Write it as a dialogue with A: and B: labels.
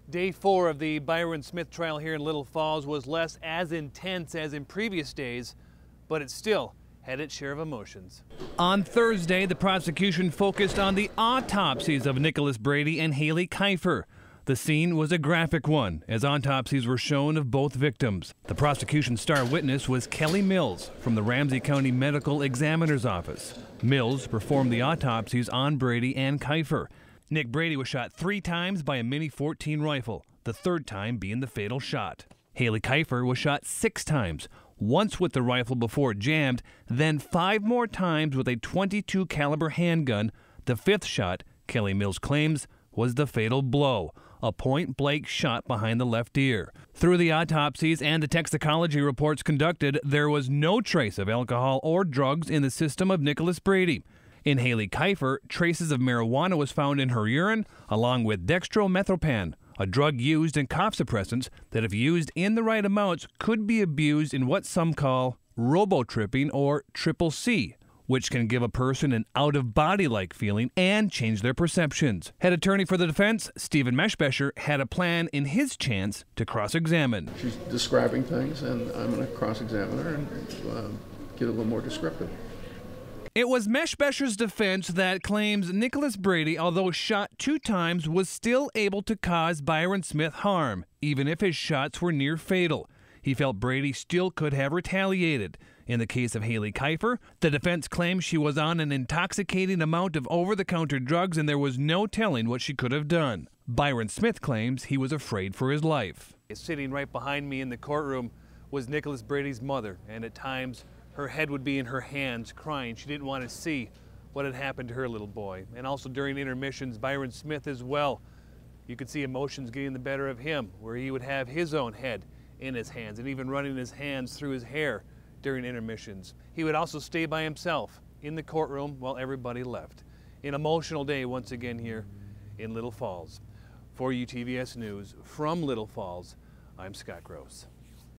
A: Day 4 of the Byron Smith trial here in Little Falls was less as intense as in previous days, but it still had its share of emotions. On Thursday, the prosecution focused on the autopsies of Nickolas Brady and Haley Kifer. The scene was a graphic one, as autopsies were shown of both victims. The prosecution's star witness was Kelly Mills from the Ramsey County Medical Examiner's Office. Mills performed the autopsies on Brady and Kifer. Nick Brady was shot 3 times by a Mini 14 rifle, the 3rd time being the fatal shot. Haley Kifer was shot 6 times, once with the rifle before it jammed, then 5 more times with a .22 caliber handgun. The 5th shot, Kelly Mills claims, was the fatal blow, a point-blank shot behind the left ear. Through the autopsies and the toxicology reports conducted, there was no trace of alcohol or drugs in the system of Nickolas Brady. In Haley Kifer, traces of marijuana was found in her urine, along with Dextro-methor-phan, a drug used in cough suppressants that, if used in the right amounts, could be abused in what some call robo-tripping or triple C, which can give a person an out-of-body-like feeling and change their perceptions. Head attorney for the defense, Stephen Meshbesher, had a plan in his chance to cross-examine.
B: She's describing things, and I'm going to cross-examine her and get a little more descriptive.
A: It was Meshbesher's defense that claims Nickolas Brady, although shot 2 times, was still able to cause Byron Smith harm, even if his shots were near fatal. He felt Brady still could have retaliated. In the case of Haley Kifer, the defense claims she was on an intoxicating amount of over-the-counter drugs and there was no telling what she could have done. Byron Smith claims he was afraid for his life. Sitting right behind me in the courtroom was Nickolas Brady's mother, and at times her head would be in her hands, crying. She didn't want to see what had happened to her little boy. And also during intermissions, Byron Smith as well. You could see emotions getting the better of him, where he would have his own head in his hands and even running his hands through his hair during intermissions. He would also stay by himself in the courtroom while everybody left. An emotional day once again here in Little Falls. For UTVS News from Little Falls, I'm Scott Gross.